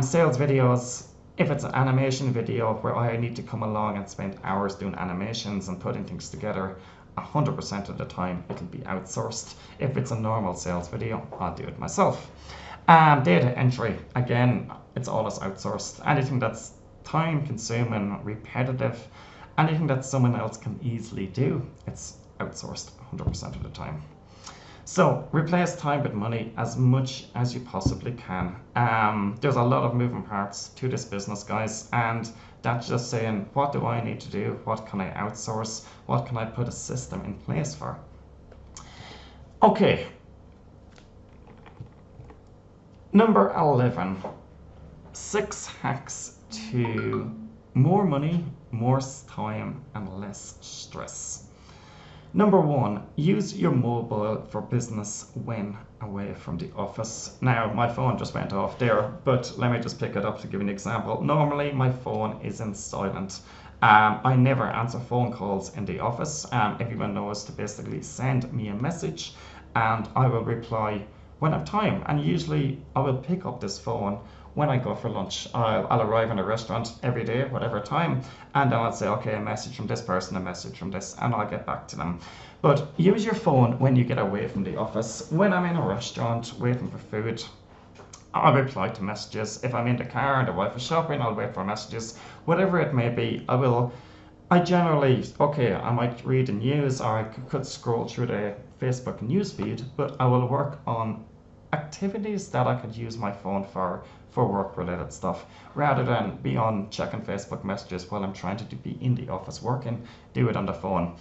Sales videos, if it's an animation video where I need to come along and spend hours doing animations and putting things together, 100% of the time it'll be outsourced. If it's a normal sales video, I'll do it myself. Data entry, again, it's always outsourced. Anything that's time consuming, repetitive, anything that someone else can easily do, it's outsourced 100% of the time. So replace time with money as much as you possibly can. There's a lot of moving parts to this business, guys, and that's just saying, what do I need to do? What can I outsource? What can I put a system in place for? Okay. Number 11, 6 hacks to more money, more time, and less stress. Number 1, use your mobile for business when away from the office. Now, my phone just went off there, but let me just pick it up to give you an example. Normally, my phone is in silent. I never answer phone calls in the office. Everyone knows to basically send me a message and I will reply when I have time. And usually I will pick up this phone when I go for lunch. I'll arrive in a restaurant every day, whatever time, and then I'll say, okay, a message from this person, a message from this, and I'll get back to them. But use your phone when you get away from the office. When I'm in a restaurant waiting for food, I'll reply to messages. If I'm in the car and the wife is shopping, I'll wait for messages. Whatever it may be, I generally, okay, I might read the news or I could scroll through the Facebook news feed, but I will work on activities that I could use my phone for work related stuff, rather than be on checking Facebook messages while I'm trying to be in the office working. Do it on the phone.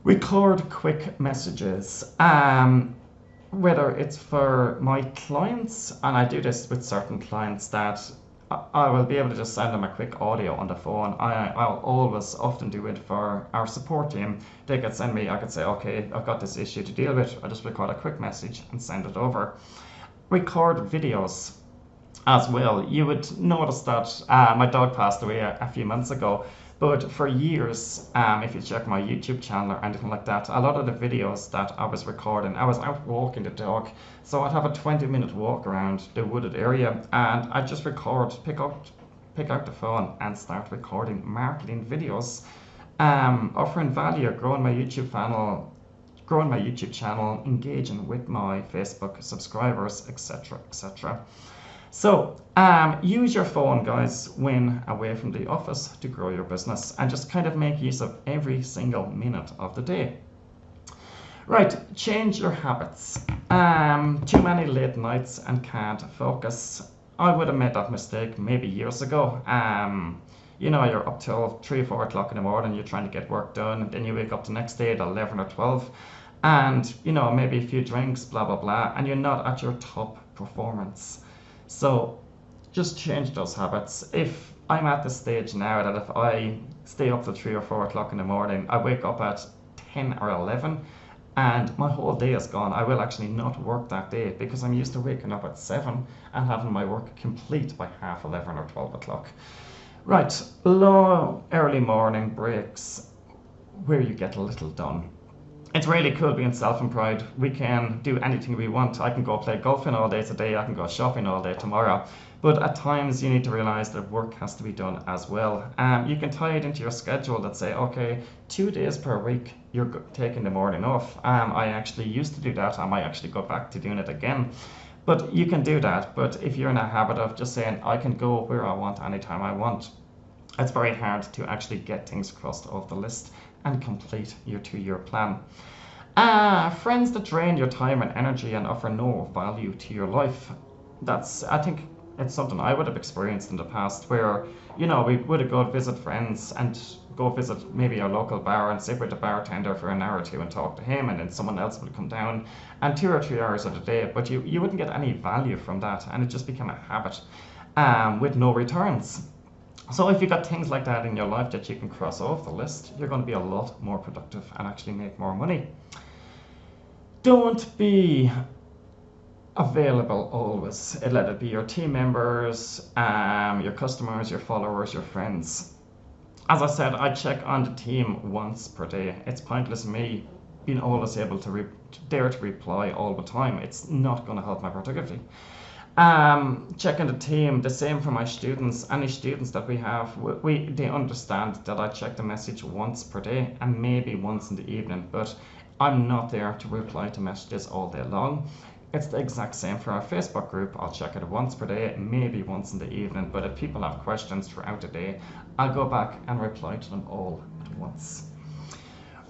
Record quick messages, whether it's for my clients, and I do this with certain clients that I will be able to just send them a quick audio on the phone. I'll always often do it for our support team. They could send me, I could say, okay, I've got this issue to deal with. I just record a quick message and send it over. Record videos as well. You would notice that my dog passed away a few months ago, but for years, if you check my YouTube channel or anything like that, a lot of the videos that I was recording, I was out walking the dog, so I'd have a 20-minute walk around the wooded area, and I'd just pick out the phone and start recording marketing videos, offering value, growing my YouTube channel, engaging with my Facebook subscribers, etc., etc. So use your phone, guys, when away from the office to grow your business, and just kind of make use of every single minute of the day. Right, change your habits. Too many late nights and can't focus. I would have made that mistake maybe years ago. You're up till 3 or 4 o'clock in the morning, you're trying to get work done, and then you wake up the next day at 11 or 12, and maybe a few drinks, blah blah blah, and you're not at your top performance. So just change those habits. If I'm at the stage now that if I stay up till 3 or 4 o'clock in the morning, I wake up at 10 or 11 and my whole day is gone. I will actually not work that day because I'm used to waking up at 7 and having my work complete by half 11 or 12 o'clock. Right, long early morning breaks where you get a little done. It's really cool being self-employed. We can do anything we want. I can go play golfing all day today. I can go shopping all day tomorrow. But at times you need to realize that work has to be done as well. You can tie it into your schedule that say, okay, 2 days per week, you're taking the morning off. I actually used to do that. I might actually go back to doing it again. But you can do that. But if you're in a habit of just saying, I can go where I want, anytime I want, it's very hard to actually get things crossed off the list and complete your 2-year plan. Friends that drain your time and energy and offer no value to your life. I think it's something I would have experienced in the past where, we would have go visit friends and go visit maybe a local bar and sit with the bartender for an hour or two and talk to him, and then someone else would come down and 2 or 3 hours of the day, but you wouldn't get any value from that, and it just became a habit with no returns. So if you've got things like that in your life that you can cross off the list, you're going to be a lot more productive and actually make more money. Don't be available always. Let it be your team members, your customers, your followers, your friends. As I said, I check on the team once per day. It's pointless me being always able to dare to reply all the time. It's not going to help my productivity. Checking the team, the same for my students. Any students that we have, they understand that I check the message once per day and maybe once in the evening, but I'm not there to reply to messages all day long. It's the exact same for our Facebook group. I'll check it once per day, maybe once in the evening, but if people have questions throughout the day, I'll go back and reply to them all at once.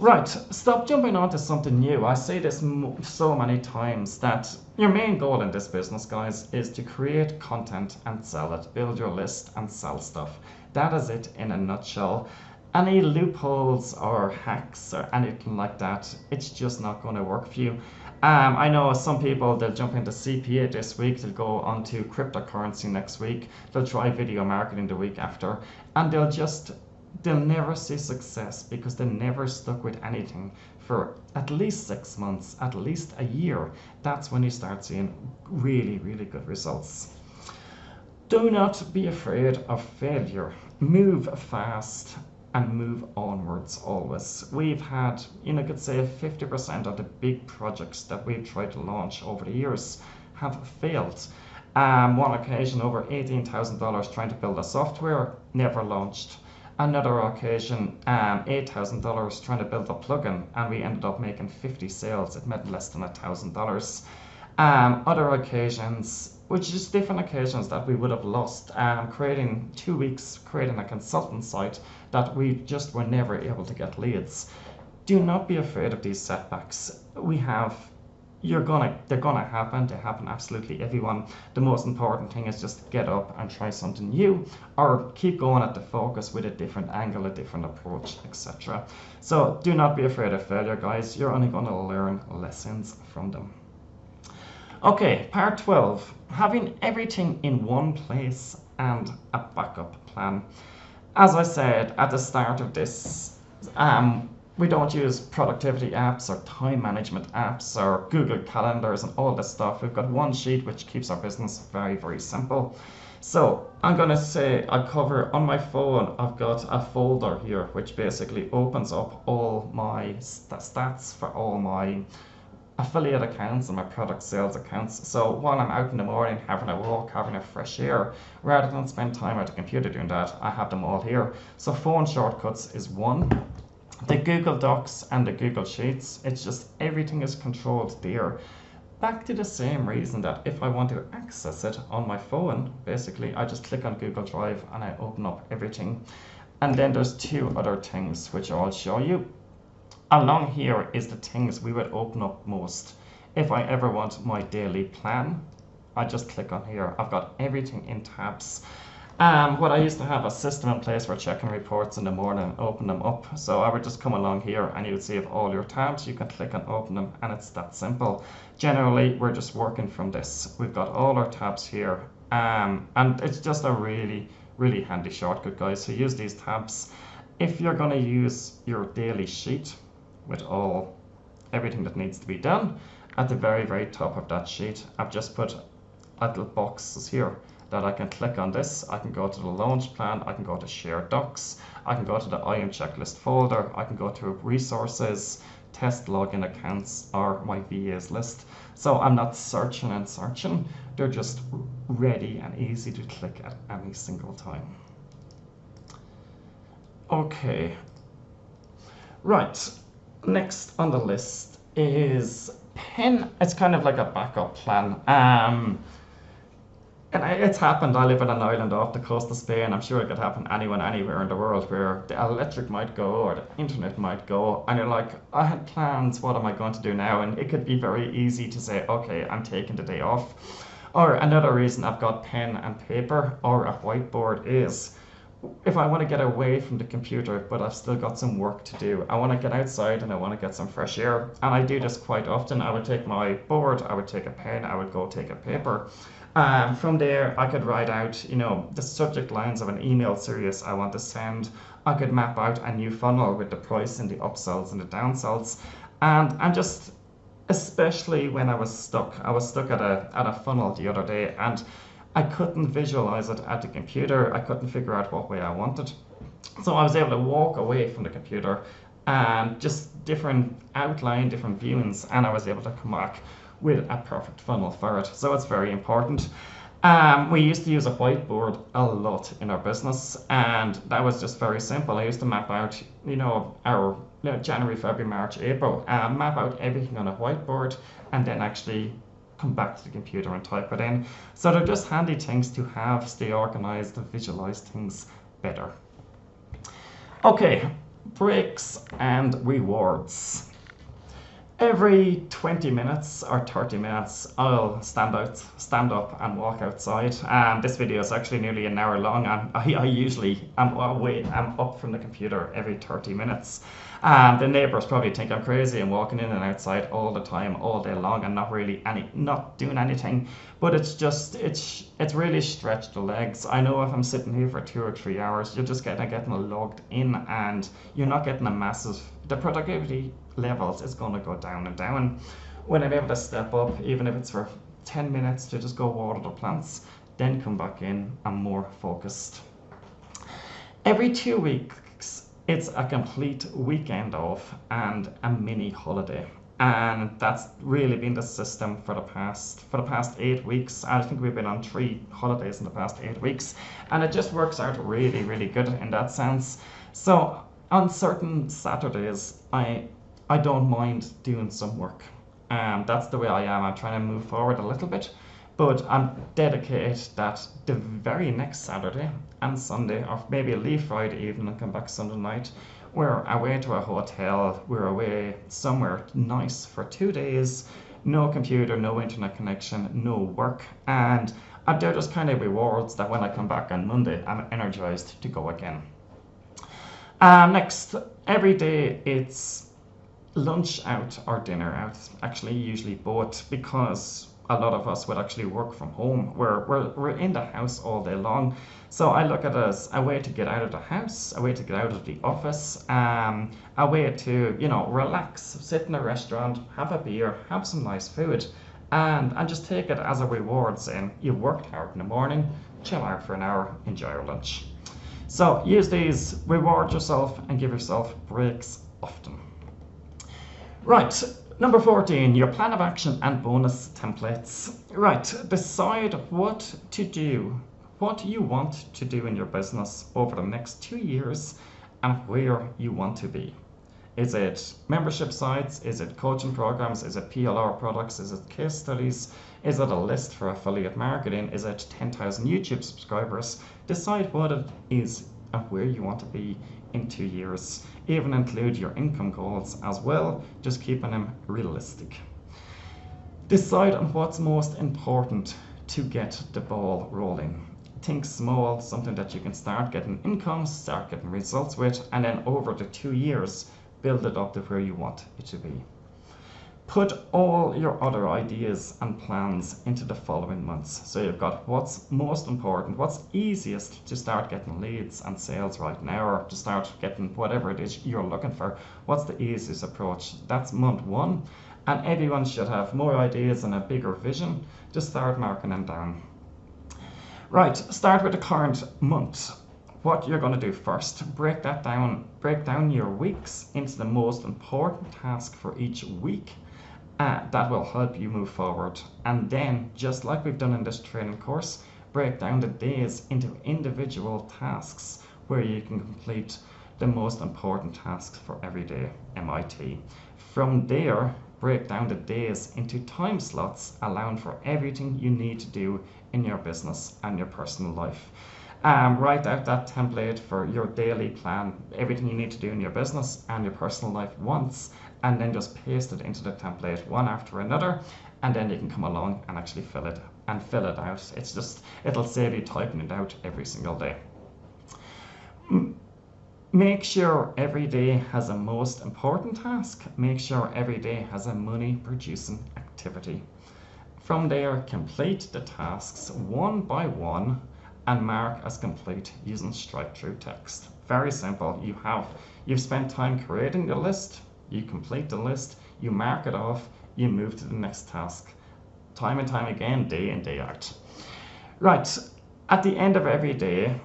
Right, stop jumping onto something new. I say this so many times that your main goal in this business, guys, is to create content and sell it. Build your list and sell stuff. That is it in a nutshell. Any loopholes or hacks or anything like that, it's just not going to work for you. I know some people, they'll jump into CPA this week, they'll go onto cryptocurrency next week, they'll try video marketing the week after, and they'll never see success because they never stuck with anything for at least 6 months, at least a year. That's when you start seeing really, really good results. Do not be afraid of failure. Move fast and move onwards always. We've had, I could say 50% of the big projects that we've tried to launch over the years have failed. One occasion, over $18,000 trying to build a software, never launched. Another occasion, $8,000 trying to build a plugin, and we ended up making 50 sales. It made less than $1,000. Other occasions, which is different occasions that we would have lost, creating 2 weeks, creating a consultant site that we just were never able to get leads. Do not be afraid of these setbacks. They're gonna happen. They happen absolutely everyone. The most important thing is just get up and try something new, or keep going at the focus with a different angle, a different approach, etc. So do not be afraid of failure, guys. You're only gonna learn lessons from them. Okay, part 12, having everything in one place and a backup plan. As I said at the start of this, we don't use productivity apps or time management apps or Google Calendars and all this stuff. We've got one sheet which keeps our business very, very simple. So I'm going to say I cover on my phone, I've got a folder here which basically opens up all my stats for all my affiliate accounts and my product sales accounts. So while I'm out in the morning having a walk, having a fresh air, rather than spend time at the computer doing that, I have them all here. So phone shortcuts is one. The Google Docs and the Google Sheets, it's just everything is controlled there. Back to the same reason that if I want to access it on my phone, basically I just click on Google Drive and I open up everything. And then there's two other things which I'll show you. Along here is the things we would open up most. If I ever want my daily plan, I just click on here. I've got everything in tabs. What I used to have a system in place for checking reports in the morning and open them up. So I would just come along here and you would see all your tabs. You can click and open them, and it's that simple. Generally, we're just working from this. We've got all our tabs here, and it's just a really, really handy shortcut, guys. So use these tabs. If you're going to use your daily sheet with everything that needs to be done, at the very, very top of that sheet, I've just put little boxes here that I can click on this. I can go to the launch plan, I can go to share docs, I can go to the IM checklist folder, I can go to resources, test login accounts, or my VAs list. So I'm not searching and searching, they're just ready and easy to click at any single time. Okay, right, next on the list is pen. It's kind of like a backup plan. And it's happened. I live on an island off the coast of Spain. I'm sure it could happen anyone, anywhere in the world, where the electric might go or the internet might go, and you're like, I had plans, what am I going to do now? And it could be very easy to say, okay, I'm taking the day off. Or another reason I've got pen and paper or a whiteboard is, if I want to get away from the computer, but I've still got some work to do, I want to get outside and I want to get some fresh air. And I do this quite often. I would take my board, I would take a pen, I would go take a paper. From there, I could write out, the subject lines of an email series I want to send. I could map out a new funnel with the price and the upsells and the downsells. And I'm just, especially when I was stuck at a funnel the other day, and I couldn't visualize it at the computer. I couldn't figure out what way I wanted. So I was able to walk away from the computer and just different outline, different viewings, and I was able to come back with a perfect funnel for it. So it's very important. We used to use a whiteboard a lot in our business, and that was just very simple. I used to map out, our January, February, March, April, map out everything on a whiteboard, and then actually come back to the computer and type it in. So they're just handy things to have, stay organized, and visualize things better. Okay, breaks and rewards. Every 20 minutes or 30 minutes, I'll stand up and walk outside. This video is actually nearly an hour long, and I usually am up from the computer every 30 minutes. The neighbours probably think I'm crazy and walking in and outside all the time, all day long, and not doing anything. But it's really stretched the legs. I know if I'm sitting here for 2 or 3 hours, you're just getting logged in, and you're not getting the productivity levels is going to go down and down. When I'm able to step up, even if it's for 10 minutes to just go water the plants, then come back in, I'm more focused. Every 2 weeks, it's a complete weekend off and a mini holiday. And that's really been the system for the past 8 weeks. I think we've been on 3 holidays in the past 8 weeks, and it just works out really, really good in that sense. So on certain Saturdays, I don't mind doing some work. That's the way I am. I'm trying to move forward a little bit, but I'm dedicated that the very next Saturday and Sunday, or maybe leave Friday evening and come back Sunday night, we're away to a hotel, we're away somewhere nice for 2 days, no computer, no internet connection, no work, and they're just kind of rewards that when I come back on Monday, I'm energized to go again. Next, every day it's lunch out or dinner out, actually usually both, because a lot of us would actually work from home. We're in the house all day long. So I look at it as a way to get out of the house, a way to get out of the office, a way to, relax, sit in a restaurant, have a beer, have some nice food, and just take it as a reward, saying you've worked hard in the morning, chill out for an hour, enjoy your lunch. So use these, reward yourself and give yourself breaks often. Right, number 14, your plan of action and bonus templates. Right, decide what to do, what you want to do in your business over the next 2 years and where you want to be. Is it membership sites? Is it coaching programs? Is it PLR products? Is it case studies? Is it a list for affiliate marketing? Is it 10,000 YouTube subscribers? Decide what it is and where you want to be in 2 years. Even include your income goals as well, just keeping them realistic. Decide on what's most important to get the ball rolling. Think small, something that you can start getting income, start getting results with, and then over the 2 years, build it up to where you want it to be. Put all your other ideas and plans into the following months. So you've got what's most important, what's easiest to start getting leads and sales right now, or to start getting whatever it is you're looking for. What's the easiest approach? That's month 1. And everyone should have more ideas and a bigger vision to start marking them down. Right, start with the current month. What you're going to do first, break down your weeks into the most important task for each week. That will help you move forward. And then, just like we've done in this training course, break down the days into individual tasks where you can complete the most important tasks for every day, MIT. From there, break down the days into time slots, allowing for everything you need to do in your business and your personal life. Write out that template for your daily plan, everything you need to do in your business and your personal life once, and then just paste it into the template one after another, and then you can come along and actually fill it out. It'll save you typing it out every single day. Make sure every day has a most important task. Make sure every day has a money producing activity. From there, complete the tasks one by one and mark as complete using strike-through text. Very simple. You've spent time creating the list, you complete the list, you mark it off, you move to the next task. Time and time again, day in, day out. Right, at the end of every day,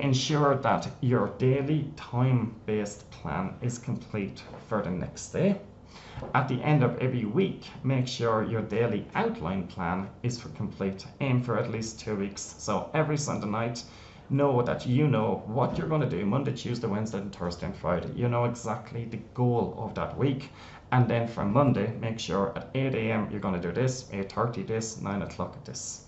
ensure that your daily time-based plan is complete for the next day. At the end of every week, make sure your daily outline plan is complete. Aim for at least 2 weeks. So every Sunday night, know that you know what you're going to do Monday, Tuesday, Wednesday, and Thursday and Friday. You know exactly the goal of that week. And then from Monday, make sure at 8 a.m. you're going to do this, 8:30 this, 9 o'clock this.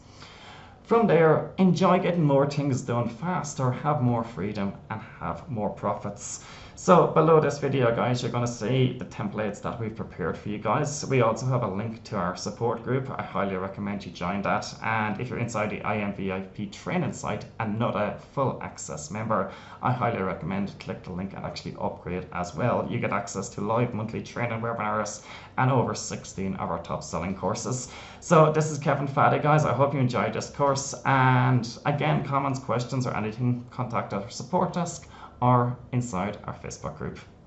From there, enjoy getting more things done faster, have more freedom, and have more profits. So below this video, guys, you're going to see the templates that we've prepared for you guys. We also have a link to our support group. I highly recommend you join that. And if you're inside the IMVIP training site and not a full access member, I highly recommend click the link and actually upgrade as well. You get access to live monthly training webinars and over 16 of our top selling courses. So this is Kevin Faddy, guys. I hope you enjoyed this course. And again, comments, questions, or anything, contact our support desk or inside our Facebook group.